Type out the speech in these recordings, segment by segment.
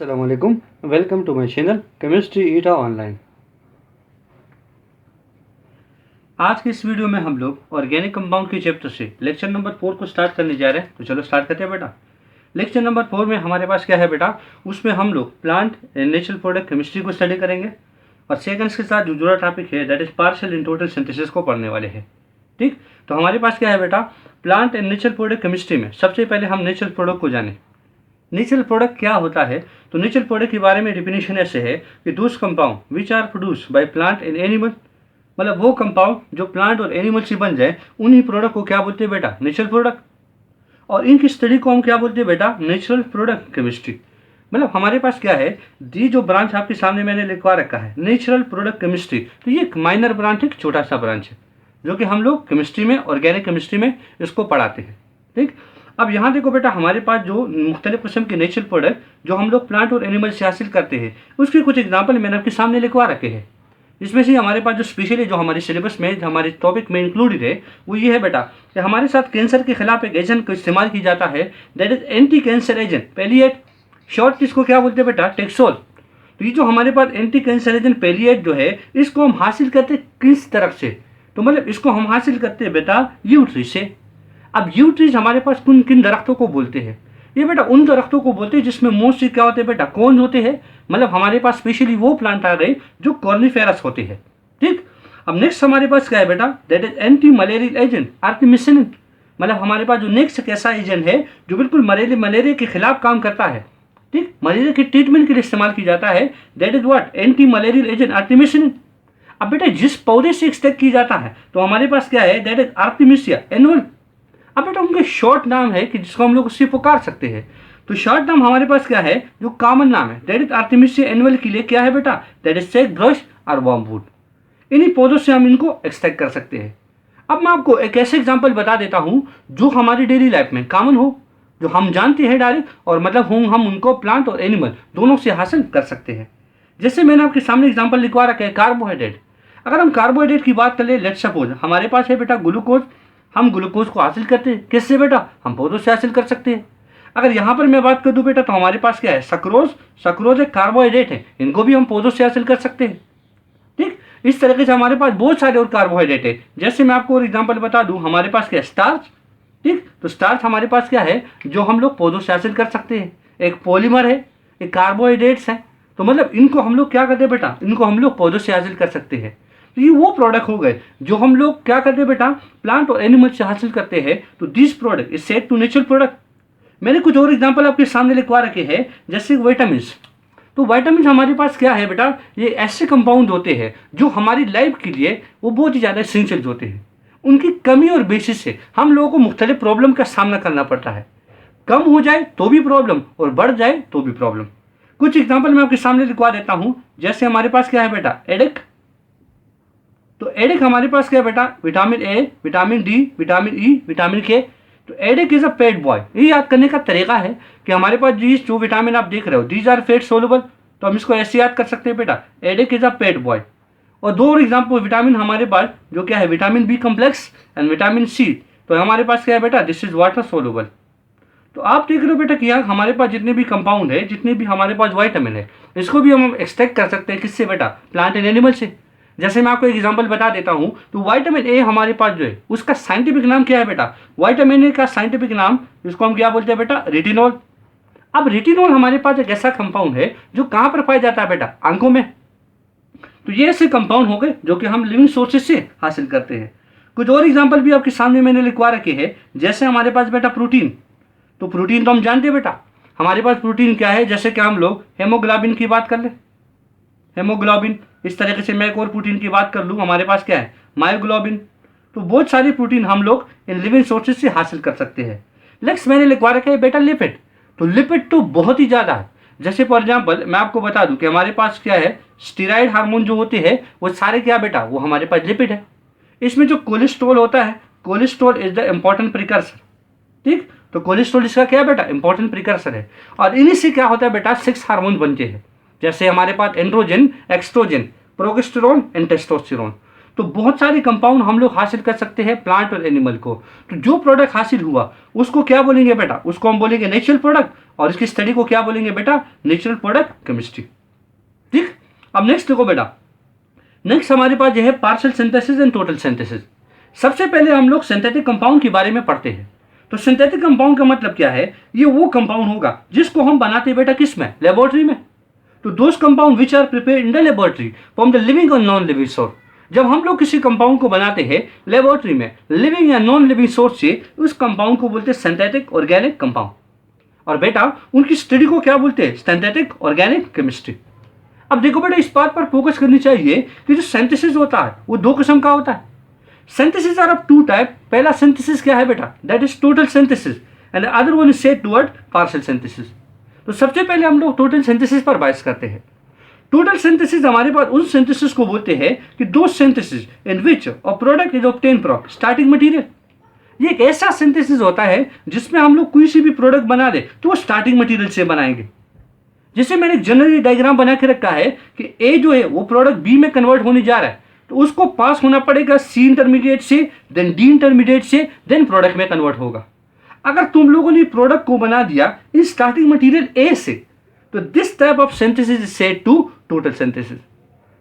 Assalamualaikum. Welcome to my channel chemistry eta online. आज की इस वीडियो में हम लोग ऑर्गेनिक कंपाउंड के चैप्टर से लेक्चर नंबर 4 को स्टार्ट करने जा रहे हैं। तो चलो स्टार्ट करते हैं बेटा। लेक्चर नंबर 4 में हमारे पास क्या है बेटा, उसमें हम लोग plant and natural product chemistry को स्टडी करेंगे और सेकंड्स के साथ जो जुड़ा टॉपिक है that is partial in total synthesis को पढ़ने वाले हैं। ठीक, तो हमारे पास क्या है बेटा, plant and natural product chemistry में सबसे पहले हम नेचुरल प्रोडक्ट को जाने। नेचुरल प्रोडक्ट क्या होता है, तो नेचुरल प्रोडक्ट के बारे में डिफिनेशन ऐसे है कि those compound which are produce by plant and animal, मतलब वो कंपाउंड जो प्लांट और एनिमल से बन जाए उन्हीं प्रोडक्ट को क्या बोलते हैं बेटा, नेचुरल प्रोडक्ट। और इनकी स्टडी को हम क्या बोलते हैं बेटा, नेचुरल प्रोडक्ट केमिस्ट्री। मतलब हमारे पास क्या है, ये जो ब्रांच आपके सामने मैंने लिखवा रखा है नेचुरल प्रोडक्ट केमिस्ट्री, तो ये एक माइनर ब्रांच है, एक छोटा सा ब्रांच है जो कि हम लोग केमिस्ट्री में, ऑर्गेनिक केमिस्ट्री में इसको पढ़ाते हैं। ठीक, अब यहाँ देखो बेटा, हमारे पास जो मुख्तलिफ किस्म के नेचुरल प्रोडक्ट जो हम लोग प्लांट और एनिमल से हासिल करते हैं उसके कुछ एग्जाम्पल मैंने आपके सामने लिखवा रखे हैं। इसमें से हमारे पास जो स्पेशली जो हमारे सिलेबस में, हमारे टॉपिक में इंक्लूडेड है वो ये है बेटा कि हमारे साथ कैंसर के खिलाफ एक एजेंट का इस्तेमाल किया जाता है that is anti cancer agent palliate, short इसको क्या बोलते हैं बेटा, टेक्सोल। तो ये जो हमारे पास एंटी कैंसर एजेंट पेलिएट जो है इसको हम हासिल करते किस तरफ से, तो मतलब इसको हम हासिल करते हैं बेटा यू ट्री से। अब यू ट्रीज हमारे पास किन किन दरख्तों को बोलते हैं, ये बेटा उन दरख्तों को बोलते हैं जिसमें मोस्टली क्या होते हैं बेटा, कौन होते हैं। मतलब हमारे पास स्पेशली वो प्लांट आ गए जो कॉर्निफेरस होते हैं। ठीक, अब नेक्स्ट हमारे पास क्या है बेटा, that is anti malarial agent artemisinin. मतलब हमारे पास जो नेक्स्ट एक ऐसा एजेंट है जो बिल्कुल मलेरिया के खिलाफ काम करता है। ठीक, मलेरिया के ट्रीटमेंट के लिए इस्तेमाल किया जाता है, that is what, anti malarial agent artemisinin. अब बेटा जिस पौधे से एक्सट्रैक्ट किया जाता है तो हमारे पास क्या है, दैट इज आर्टिमिसिया एनुअल। अब बेटा उनके शॉर्ट नाम है कि जिसको हम लोग उससे पुकार सकते हैं। तो शॉर्ट नाम हमारे पास क्या है, जो कॉमन नाम है दैट इज आर्टिमिसिया एनुअल के लिए क्या है बेटा, दैट इज सेक ब्रश और वर्मवुड। इन्हीं पौधों से हम इनको एक्सट्रैक्ट कर सकते हैं। अब मैं आपको एक ऐसे एग्जांपल बता देता हूं जो हमारी डेली लाइफ में कॉमन हो, जो हम जानते हैं डायरेक्ट, और मतलब हम उनको प्लांट और एनिमल दोनों से हासिल कर सकते हैं। जैसे मैंने आपके सामने एग्जाम्पल लिखवा रखा है कार्बोहाइड्रेट। अगर हम कार्बोहाइड्रेट की बात करें, लेट्स सपोज हमारे पास है बेटा ग्लूकोज। हम ग्लूकोज को हासिल करते हैं किससे बेटा, हम पौधों से हासिल कर सकते हैं। अगर यहाँ पर मैं बात कर दूं बेटा तो हमारे पास क्या है, सक्रोज। सक्रोज एक कार्बोहाइड्रेट है, इनको भी हम पौधों से हासिल कर सकते हैं। ठीक, इस तरीके से हमारे पास बहुत सारे और कार्बोहाइड्रेट है। जैसे मैं आपको और एग्जाम्पल बता दूं, हमारे पास क्या है, स्टार्च। ठीक, तो स्टार्च हमारे पास क्या है जो हम लोग पौधों से हासिल कर सकते हैं। एक पॉलीमर है, एक कार्बोहाइड्रेट्स है। तो मतलब इनको हम लोग क्या करते हैं बेटा, इनको हम लोग पौधों से हासिल कर सकते हैं। तो ये वो प्रोडक्ट हो गए जो हम लोग क्या करते हैं बेटा, प्लांट और एनिमल से हासिल करते हैं। तो this product is said to natural product. मैंने कुछ और एग्जांपल आपके सामने लिखवा रखे हैं, जैसे विटामिन। तो विटामिन हमारे पास क्या है बेटा, ये ऐसे कंपाउंड होते हैं जो हमारी लाइफ के लिए वो बहुत ही ज़्यादा एसेंशियल होते हैं। उनकी कमी और बेसिस से हम लोगों को मुख्तलिफ प्रॉब्लम का सामना करना पड़ता है। कम हो जाए तो भी प्रॉब्लम और बढ़ जाए तो भी प्रॉब्लम। कुछ एग्जाम्पल मैं आपके सामने लिखवा देता हूँ। जैसे हमारे पास क्या है बेटा, एडिक। तो एडिक हमारे पास क्या है बेटा, vitamin A, vitamin D, vitamin E, vitamin के। तो edict is a fat boy. ये याद करने का तरीका है कि हमारे पास जो विटामिन आप देख रहे हो दीज आर फैट सोलुबल, तो हम इसको ऐसे याद कर सकते हैं बेटा, edict is a fat boy. और दो और एग्जाम्पल विटामिन हमारे पास जो क्या है, vitamin B complex and vitamin C. तो हमारे पास क्या है बेटा, दिस इज वाटर सोलुबल। तो आप देख रहे हो बेटा कि यहाँ हमारे पास जितने भी कंपाउंड है, जितने भी हमारे पास विटामिन है, इसको भी हम एक्सट्रैक्ट कर सकते हैं किससे बेटा, प्लांट एंड एनिमल से। जैसे मैं आपको एक एग्जांपल बता देता हूं, तो विटामिन ए हमारे पास जो है उसका साइंटिफिक नाम क्या है बेटा, विटामिन ए का साइंटिफिक नाम जिसको हम क्या बोलते हैं बेटा, रेटिनॉल। अब रेटिनॉल हमारे पास एक ऐसा कंपाउंड है जो कहां पर पाया जाता है बेटा, आंखों में। तो ये ऐसे कंपाउंड हो गए जो कि हम लिविंग सोर्सेज से हासिल करते हैं। कुछ और एग्जाम्पल भी आपके सामने मैंने लिखवा रखे हैं। जैसे हमारे पास बेटा प्रोटीन। तो प्रोटीन तो हम जानते हैं बेटा, हमारे पास प्रोटीन क्या है, जैसे कि हम लोग हेमोग्लोबिन की बात कर ले, हेमोग्लोबिन। इस तरीके से मैं एक और प्रोटीन की बात कर लूँ, हमारे पास क्या है, मायोग्लोबिन। तो बहुत सारी प्रोटीन हम लोग इन लिविंग सोर्सेज से हासिल कर सकते हैं। नेक्स्ट मैंने लिखवा रखा है बेटा लिपिड। तो लिपिड तो बहुत ही ज़्यादा है। जैसे फॉर एग्जाम्पल मैं आपको बता दूं कि हमारे पास क्या है, स्टीराइड हार्मोन जो होते हैं वो सारे क्या बेटा, वो हमारे पास लिपिड है। इसमें जो कोलेस्ट्रॉल होता है, cholesterol is the important precursor. ठीक, तो कोलेस्ट्रॉल इसका क्या है बेटा, इंपॉर्टेंट प्रिकर्सर है। और इन्हीं से क्या होता है बेटा, 6 हार्मोन बनते हैं। जैसे हमारे पास एंड्रोजन, एक्सट्रोजन, प्रोजेस्टेरोन एंड टेस्टोस्टेरोन। तो बहुत सारे कंपाउंड हम लोग हासिल कर सकते हैं प्लांट और एनिमल को। तो जो प्रोडक्ट हासिल हुआ उसको क्या बोलेंगे बेटा, उसको हम बोलेंगे नेचुरल प्रोडक्ट, और इसकी स्टडी को क्या बोलेंगे बेटा, नेचुरल प्रोडक्ट केमिस्ट्री। ठीक, अब नेक्स्ट देखो बेटा, नेक्स्ट हमारे पास जो है partial synthesis and total synthesis. सबसे पहले हम लोग सिंथेटिक कंपाउंड के बारे में पढ़ते हैं। तो सिंथेटिक कंपाउंड का मतलब क्या है, ये वो कंपाउंड होगा जिसको हम बनाते हैं बेटा किस में, लेबोरेटरी में। तो those compound which are prepared in the laboratory from the living और नॉन लिविंग सोर्स। जब हम लोग किसी कंपाउंड को बनाते हैं लेबोरेटरी में लिविंग या नॉन लिविंग सोर्स से, उस कंपाउंड को बोलते हैं सिंथेटिक ऑर्गेनिक कंपाउंड। और बेटा उनकी स्टडी को क्या बोलते हैं, सिंथेटिक ऑर्गेनिक केमिस्ट्री। अब देखो बेटा, इस बात पर फोकस करनी चाहिए कि जो सिंथेसिस होता है वो दो किस्म का होता है। Synthesis are of two type. पहला सिंथेसिस क्या है बेटा, that is total synthesis, and other one is said toward partial synthesis. तो सबसे पहले हम लोग टोटल सिंथेसिस पर बात करते हैं। टोटल सिंथेसिस हमारे पास उन सिंथेसिस को बोलते हैं कि दो synthesis in which a product is obtain from starting material. ये एक ऐसा सिंथेसिस होता है जिसमें हम लोग कोई सी भी प्रोडक्ट बना दे तो वो स्टार्टिंग मटेरियल से बनाएंगे। जैसे मैंने जनरली डायग्राम बना के रखा है कि ए जो है वो प्रोडक्ट बी में कन्वर्ट होने जा रहा है, तो उसको पास होना पड़ेगा सी इंटरमीडिएट से, देन डी इंटरमीडिएट से, देन प्रोडक्ट में कन्वर्ट होगा। अगर तुम लोगों ने प्रोडक्ट को बना दिया इस स्टार्टिंग मटेरियल ए से, तो this type of synthesis is said to total synthesis.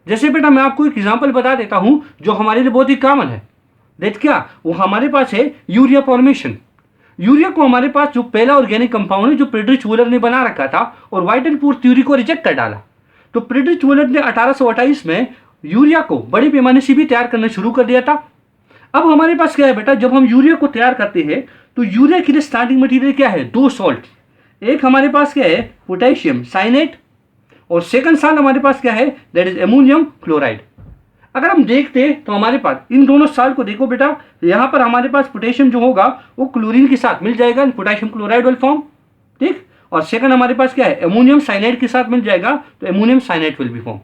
जैसे बेटा मैं आपको एक एग्जांपल बता देता हूं जो हमारे लिए बहुत ही कॉमन है। देख क्या, वो हमारे पास है यूरिया फॉर्मेशन। यूरिया को हमारे पास जो पहला ऑर्गेनिक कंपाउंड है जो फ्रेडरिक वूलर ने बना रखा था और व्हाइट एंड पूर थ्योरी को रिजेक्ट कर डाला। तो फ्रेडरिक वूलर ने 1828 में यूरिया को बड़े पैमाने से भी तैयार करना शुरू कर दिया था। अब हमारे पास क्या है बेटा, जब हम यूरिया को तैयार करते हैं तो यूरिया के लिए स्टार्टिंग मटेरियल क्या है, दो सॉल्ट। एक हमारे पास क्या है, पोटेशियम साइनेट, और सेकंड साल्ट हमारे पास क्या है, दैट इज अमोनियम क्लोराइड। अगर हम देखते हैं तो हमारे पास इन दोनों साल्ट को देखो बेटा, यहाँ पर हमारे पास पोटेशियम जो होगा वो क्लोरीन के साथ मिल जाएगा, पोटेशियम क्लोराइड विल फॉर्म। ठीक, और सेकंड हमारे पास क्या है, अमोनियम साइनाइड के साथ मिल जाएगा, तो ammonium cyanide will be form.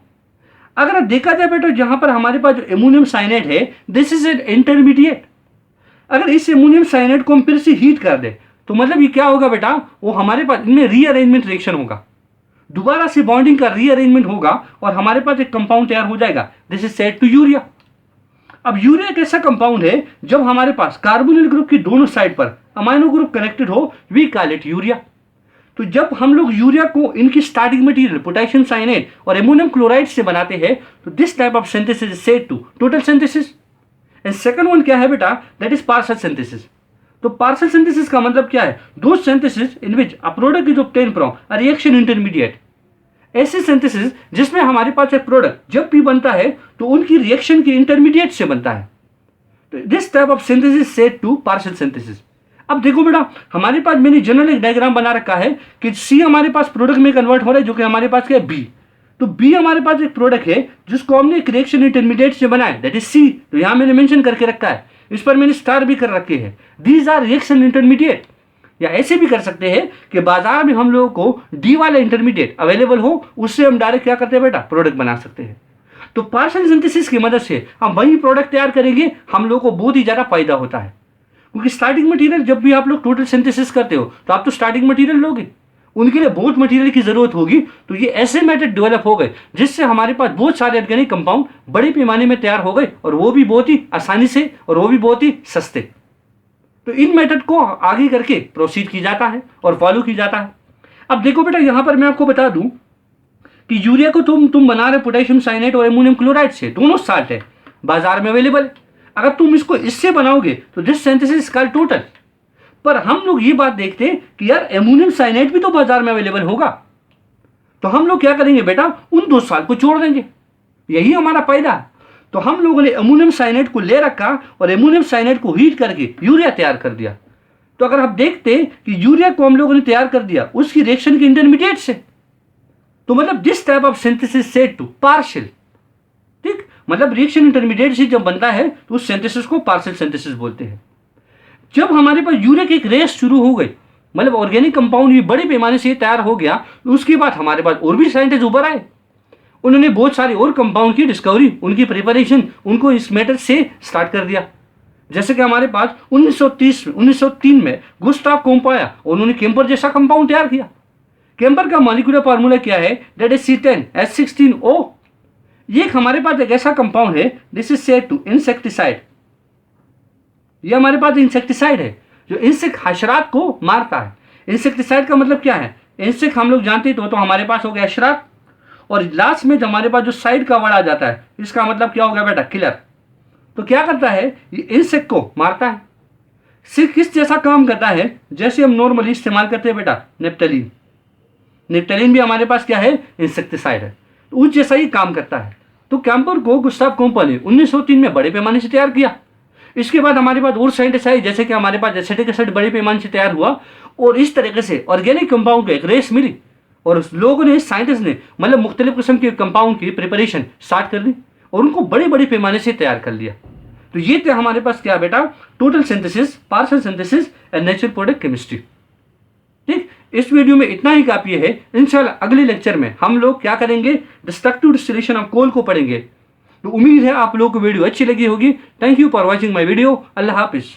अगर देखा जाए बेटा, जहां पर हमारे पास जो अमोनियम साइनाइड है दिस इज एन इंटरमीडिएट। अगर इस अमोनियम साइनाइड को हम फिर से हीट कर दे तो मतलब ये क्या होगा बेटा, वो हमारे पास इनमें रीअरेंजमेंट रिएक्शन होगा, दोबारा से बॉन्डिंग का रीअरेंजमेंट होगा और हमारे पास एक कंपाउंड तैयार हो जाएगा, this is said to urea. अब यूरिया एक ऐसा कंपाउंड है जब हमारे पास कार्बोनिल ग्रुप की दोनों साइड पर अमाइनो ग्रुप कनेक्टेड हो, वी कॉल इट यूरिया। तो जब हम लोग यूरिया को इनकी स्टार्टिंग मटेरियल पोटेशियम साइनेट और अमोनियम क्लोराइड से बनाते हैं तो this type of synthesis is said to total synthesis. And second one क्या है बेटा, दैट इज पार्शियल सिंथेसिस। तो पार्शियल सिंथेसिस का मतलब क्या है, those synthesis in which a product is obtain from a reaction intermediate. ऐसे सिंथेसिस जिसमें हमारे पास एक प्रोडक्ट जब भी बनता है तो उनकी रिएक्शन की इंटरमीडिएट से बनता है, तो this type of synthesis said to partial synthesis. अब देखो बेटा, हमारे पास मैंने जनरल एक डायग्राम बना रखा है कि सी हमारे पास प्रोडक्ट में कन्वर्ट हो रहा है जो कि हमारे पास क्या है, बी। तो बी हमारे पास एक प्रोडक्ट है जिसको हमने एक रिएक्शन इंटरमीडिएट से बनाया, दैट इज सी। तो यहां मैंने मेंशन करके रखा है, इस पर मैंने स्टार भी कर रखे हैं, दीज आर रिएक्शन इंटरमीडिएट। या ऐसे भी कर सकते हैं कि बाजार में हम लोगों को डी वाला इंटरमीडिएट अवेलेबल हो, उससे हम डायरेक्ट क्या करते हैं बेटा, प्रोडक्ट बना सकते हैं। तो पार्शियल सिंथेसिस की मदद से हम वही प्रोडक्ट तैयार करेंगे, हम लोगों को बहुत ही ज्यादा फायदा होता है। क्योंकि स्टार्टिंग मटेरियल जब भी आप लोग टोटल सिंथेसिस करते हो तो आप तो स्टार्टिंग मटेरियल लोगे, उनके लिए बहुत मटेरियल की जरूरत होगी। तो ये ऐसे मेथड डेवलप हो गए जिससे हमारे पास बहुत सारे ऑर्गेनिक कंपाउंड बड़े पैमाने में तैयार हो गए, और वो भी बहुत ही आसानी से, और वो भी बहुत ही सस्ते। तो इन मेथड को आगे करके प्रोसीड की जाता है और फॉलो की जाता है। अब देखो बेटा, यहां पर मैं आपको बता दूं कि यूरिया को तुम बना रहे पोटेशियम साइनेट और अमोनियम क्लोराइड से, दोनों साल्ट है बाजार में अवेलेबल। अगर तुम इसको इससे बनाओगे तो दिस सिंथेसिस कॉल्ड टोटल। पर हम लोग ये बात देखते हैं कि यार अमोनियम साइनेट भी तो बाजार में अवेलेबल होगा, तो हम लोग क्या करेंगे बेटा, उन दो साल्ट को छोड़ देंगे, यही हमारा फायदा है। तो हम लोगों ने अमोनियम साइनेट को ले रखा और अमोनियम साइनेट को हीट करके यूरिया तैयार कर दिया। तो अगर आप देखते हैं कि यूरिया को हम लोगों ने तैयार कर दिया उसकी रिएक्शन के इंटरमीडिएट से, तो मतलब this type of synthesis said to partial. ठीक, मतलब रिएक्शन इंटरमीडिएट से जब बनता है तो उस सिंथेसिस को पार्शियल सिंथेसिस बोलते हैं। जब हमारे पास यूरिया की एक रेस शुरू हो गई, मतलब ऑर्गेनिक कंपाउंड ये बड़े पैमाने से तैयार हो गया, तो उसके बाद हमारे पास और भी साइंटिस्ट उभर आए, उन्होंने बहुत सारे और कंपाउंड की डिस्कवरी, उनकी प्रिपरेशन, उनको इस मेथड से स्टार्ट कर दिया। जैसे कि हमारे पास 1903 में गुस्ताव कोम्प आया, उन्होंने केम्पर जैसा कंपाउंड तैयार किया। केम्पर का मॉलिक्यूलर फार्मूला क्या है, दैट इज C10H16O। ये हमारे पास एक ऐसा कंपाउंड है, this is said to insecticide. ये हमारे पास इंसेक्टिसाइड है जो इंसेक्ट हशरात को मारता है। इंसेक्टिसाइड का मतलब क्या है, इंसेक्ट हम लोग जानते हैं तो हमारे पास हो गया शराब, और लास्ट में हमारे पास जो साइड का वर्ड आ जाता है इसका मतलब क्या हो गया बेटा, किलर। तो क्या करता है, ये इंसेक्ट को मारता है। सिर्फ किस जैसा काम करता है जैसे हम नॉर्मली इस्तेमाल करते हैं बेटा, नेप्टलीन। नेप्टलीन भी हमारे पास क्या है, इंसेक्टिसाइड है, तो उस जैसा ही काम करता है। तो कैम्पर को गुस्ताव कोम्पल ने 1903 में बड़े पैमाने से तैयार किया। इसके बाद हमारे पास और साइंटिस्ट आए, जैसे कि हमारे पास एसिटिक एसिड बड़े पैमाने से तैयार हुआ, और इस तरीके से ऑर्गेनिक कंपाउंड को एक रेस मिली, और उस लोगों ने, साइंटिस्ट ने मतलब मुख्तलिफ किस्म के कंपाउंड की प्रिपरेशन स्टार्ट कर दी और उनको बड़े बड़े पैमाने से तैयार कर लिया। तो ये थे हमारे पास क्या बेटा, total synthesis, partial synthesis and natural product chemistry. ठीक, इस वीडियो में इतना ही काफी है। इंशाल्लाह अगले लेक्चर में हम लोग क्या करेंगे, डिस्ट्रक्टिव डिस्टिलेशन ऑफ कोल को पढ़ेंगे। तो उम्मीद है आप लोगों को वीडियो अच्छी लगी होगी। Thank you for watching my video. Allah Hafiz.